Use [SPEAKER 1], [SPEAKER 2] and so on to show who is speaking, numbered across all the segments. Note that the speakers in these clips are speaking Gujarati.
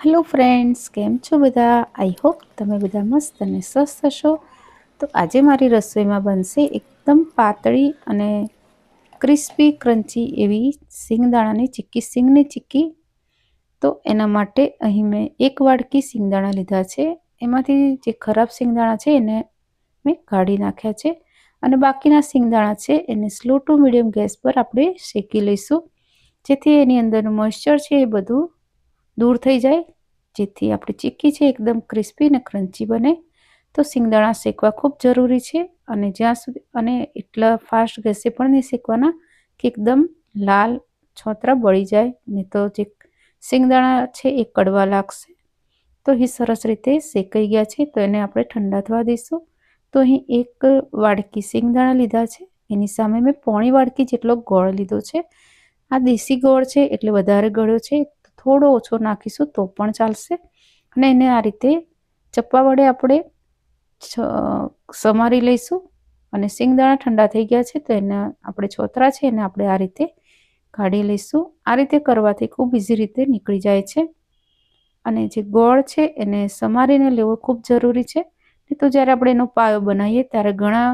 [SPEAKER 1] હેલો ફ્રેન્ડ્સ, કેમ છો બધા? આઈ હોપ તમે બધા મસ્ત અને સ્વસ્થ હશો. તો આજે મારી રસોઈમાં બનશે એકદમ પાતળી અને ક્રિસ્પી ક્રન્ચી એવી સિંગદાણાની ચીક્કી, સિંગની ચીક્કી. તો એના માટે અહીં મેં 1 વાડકી સિંગદાણા લીધા છે. એમાંથી જે ખરાબ સિંગદાણા છે એને મેં કાઢી નાખ્યા છે અને બાકીના સિંગદાણા છે એને સ્લો ટુ મીડિયમ ગેસ પર આપણે શેકી લઈશું, જેથી એની અંદરનું મોઇશ્ચર છે એ બધું દૂર થઈ જાય, જેથી આપણી ચીક્કી છે એકદમ ક્રિસ્પી અને ક્રન્ચી બને. તો સિંગદાણા શેકવા ખૂબ જરૂરી છે અને જ્યાં સુધી અને એટલા ફાસ્ટ ગેસે પણ નહીં શેકવાના કે એકદમ લાલ છોતરા બળી જાય, નહીં તો જે સિંગદાણા છે એ કડવા લાગશે. તો એ સરસ રીતે શેકાઈ ગયા છે, તો એને આપણે ઠંડા થવા દઈશું. તો અહીં 1 વાડકી સિંગદાણા લીધા છે, એની સામે મેં પોણી વાડકી જેટલો ગોળ લીધો છે. આ દેશી ગોળ છે એટલે વધારે ગળ્યો છે, થોડો ઓછો નાખીશું તો પણ ચાલશે. અને એને આ રીતે ચપ્પા વડે આપણે સમારી લઈશું. અને સિંગદાણા ઠંડા થઈ ગયા છે તો એના આપણે છોતરા છે એને આપણે આ રીતે કાઢી લઈશું. આ રીતે કરવાથી ખૂબ ઇઝી રીતે નીકળી જાય છે. અને જે ગોળ છે એને સમારીને લેવો ખૂબ જરૂરી છે, નહીં તો જ્યારે આપણે એનો પાયો બનાવીએ ત્યારે ઘણા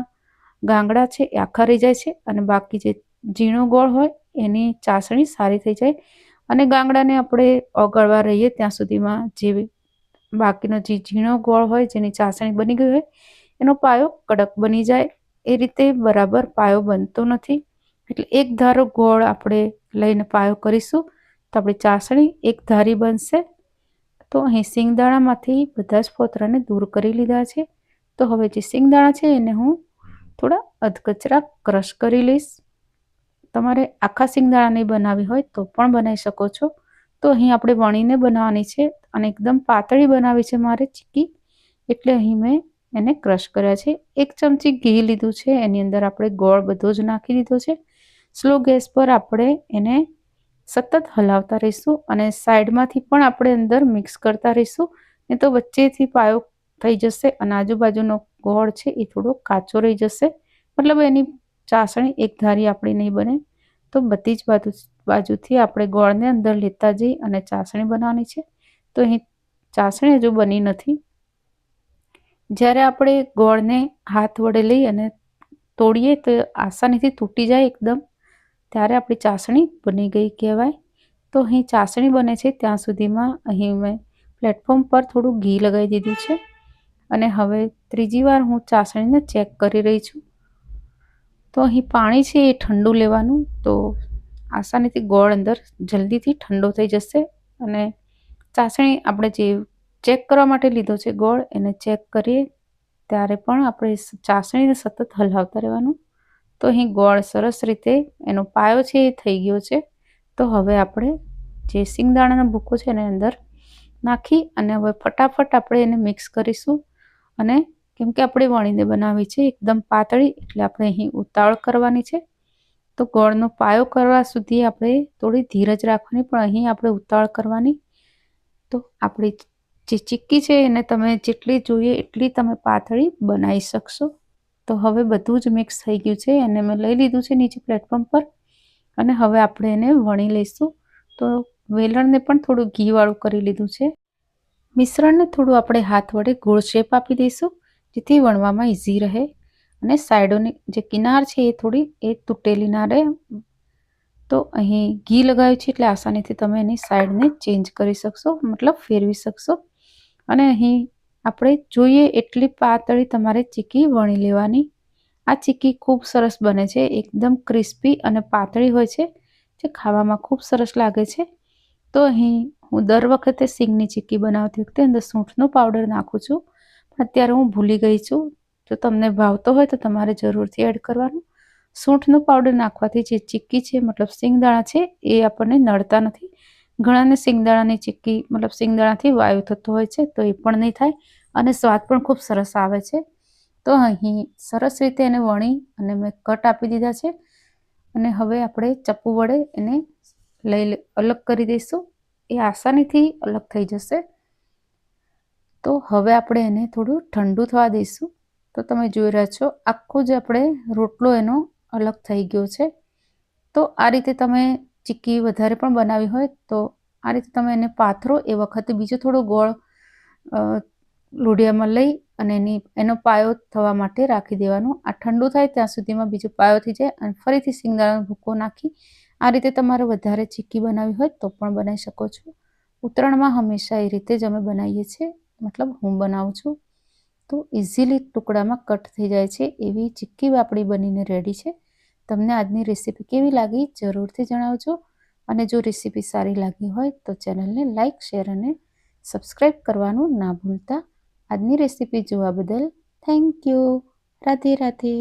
[SPEAKER 1] ગાંગડા છે એ આખા રહી જાય છે અને બાકી જે ઝીણો ગોળ હોય એની ચાસણી સારી થઈ જાય. અને ગાંગડાને આપણે ઓગળવા રહીએ ત્યાં સુધીમાં જે બાકીનો જે ઝીણો ગોળ હોય જેની ચાસણી બની ગઈ હોય એનો પાયો કડક બની જાય. એ રીતે બરાબર પાયો બનતો નથી, એટલે એક ધારો ગોળ આપણે લઈને પાયો કરીશું તો આપણી ચાસણી એક ધારી બનશે. તો અહીં સિંગદાણામાંથી બધા જ ફોતરાને દૂર કરી લીધા છે. તો હવે જે સિંગદાણા છે એને હું થોડા અધકચરા ક્રશ કરી લઈશ. તમારે આખા સિંગદાણા નહીં બનાવી હોય તો પણ બનાવી શકો છો. તો અહીં આપણે વણીને બનાવવાની છે અને એકદમ પાતળી બનાવી છે મારે ચીક્કી, એટલે અહીં મેં એને ક્રશ કર્યા છે. 1 ચમચી ઘી લીધું છે, એની અંદર આપણે ગોળ બધો જ નાખી દીધો છે. સ્લો ગેસ પર આપણે એને સતત હલાવતા રહીશું અને સાઈડમાંથી પણ આપણે અંદર મિક્સ કરતા રહીશું, નહીં તો વચ્ચેથી પાયો થઈ જશે અને આજુબાજુનો ગોળ છે એ થોડો કાચો રહી જશે, મતલબ એની ચાસણી એક ધારી આપણી નહીં બને. તો બધી જ બાજુથી આપણે ગોળને અંદર લેતા જઈ અને ચાસણી બનાવવાની છે. તો અહીં ચાસણી હજુ બની નથી. જ્યારે આપણે ગોળને હાથ વડે લઈ અને તોડીએ તો આસાનીથી તૂટી જાય એકદમ, ત્યારે આપણી ચાસણી બની ગઈ કહેવાય. તો અહીં ચાસણી બને છે ત્યાં સુધીમાં અહીં મેં પ્લેટફોર્મ પર થોડું ઘી લગાવી દીધું છે અને હવે ત્રીજી વાર હું ચાસણીને ચેક કરી રહી છું. તો અહીં પાણી છે એ ઠંડુ લેવાનું, તો આસાનીથી ગોળ અંદર જલ્દીથી ઠંડો થઈ જશે. અને ચાસણી આપણે જે ચેક કરવા માટે લીધો છે ગોળ, એને ચેક કરીએ ત્યારે પણ આપણે ચાસણીને સતત હલાવતા રહેવાનું. તો અહીં ગોળ સરસ રીતે એનો પાયો છે એ થઈ ગયો છે. તો હવે આપણે જે સિંગદાણાનો ભૂકો છે એને અંદર નાખી અને હવે ફટાફટ આપણે એને મિક્સ કરીશું. અને કેમ કે આપણે વણીને બનાવી છે એકદમ પાતળી, એટલે આપણે અહીં ઉતાવળ કરવાની છે. તો ગોળનો પાયો કરવા સુધી આપણે થોડી ધીરજ રાખવાની, પણ અહીં આપણે ઉતાવળ કરવાની. તો આપણી જે ચીક્કી છે એને તમે જેટલી જોઈએ એટલી તમે પાતળી બનાવી શકશો. તો હવે બધું જ મિક્સ થઈ ગયું છે અને મેં લઈ લીધું છે નીચે પ્લેટફોર્મ પર અને હવે આપણે એને વણી લઈશું. તો વેલણને પણ થોડું ઘીવાળું કરી લીધું છે. મિશ્રણને થોડું આપણે હાથ વડે ગોળ શેપ આપી દઈશું, જેથી વણવામાં ઇઝી રહે અને સાઈડોની જે કિનાર છે એ થોડી તૂટેલી ના રહે. તો અહીં ઘી લગાવ્યું છે એટલે આસાનીથી તમે એની સાઈડને ચેન્જ કરી શકશો, મતલબ ફેરવી શકશો. અને અહીં આપણે જોઈએ એટલી પાતળી તમારે ચીક્કી વણી લેવાની. આ ચીક્કી ખૂબ સરસ બને છે, એકદમ ક્રિસ્પી અને પાતળી હોય છે, જે ખાવામાં ખૂબ સરસ લાગે છે. તો અહીં હું દર વખતે સિંગની ચીક્કી બનાવતી વખતે અંદર સૂંઠનો પાવડર નાખું છું, પણ અત્યારે હું ભૂલી ગઈ છું. જો તમને ભાવતો હોય તો તમારે જરૂરથી એડ કરવાનું. સૂંઠનો પાવડર નાખવાથી જે ચીક્કી છે, મતલબ સિંગદાણા છે, એ આપણને નડતા નથી. ઘણાને સિંગદાણાની ચીક્કી મતલબ સિંગદાણાથી વાયુ થતો હોય છે, તો એ પણ નહીં થાય અને સ્વાદ પણ ખૂબ સરસ આવે છે. તો અહીં સરસ રીતે એને વણી અને મેં કટ આપી દીધા છે અને હવે આપણે ચપ્પુ વડે એને અલગ કરી દઈશું. એ આસાનીથી અલગ થઈ જશે. તો હવે આપણે એને થોડું ઠંડુ થવા દઈશું. તો તમે જોઈ રહ્યા છો આખો જ આપણે રોટલો એનો અલગ થઈ ગયો છે. તો આ રીતે તમે ચીક્કી વધારે પણ બનાવી હોય તો આ રીતે તમે એને પાથરો એ વખતે બીજો થોડો ગોળ લોઢિયામાં લઈ અને એનો પાયો થવા માટે રાખી દેવાનો. આ ઠંડુ થાય ત્યાં સુધીમાં બીજો પાયો થઈ જાય અને ફરીથી સિંગદાણાનો ભૂકો નાખી આ રીતે તમારે વધારે ચીક્કી બનાવી હોય તો પણ બનાવી શકો છો. ઉત્તરાયણમાં હંમેશા એ રીતે જ અમે બનાવીએ છીએ, મતલબ હું બનાવું છું. તો ઇઝીલી ટુકડામાં કટ થઈ જાય છે એવી ચીક્કી આપણી બનીને રેડી છે. તમને આજની રેસીપી કેવી લાગી જરૂરથી જણાવજો, અને જો રેસીપી સારી લાગી હોય તો ચેનલને લાઇક, શેર અને સબસ્ક્રાઈબ કરવાનું ના ભૂલતા. આજની રેસીપી જોવા બદલ થેન્ક યુ. રાધે રાધે.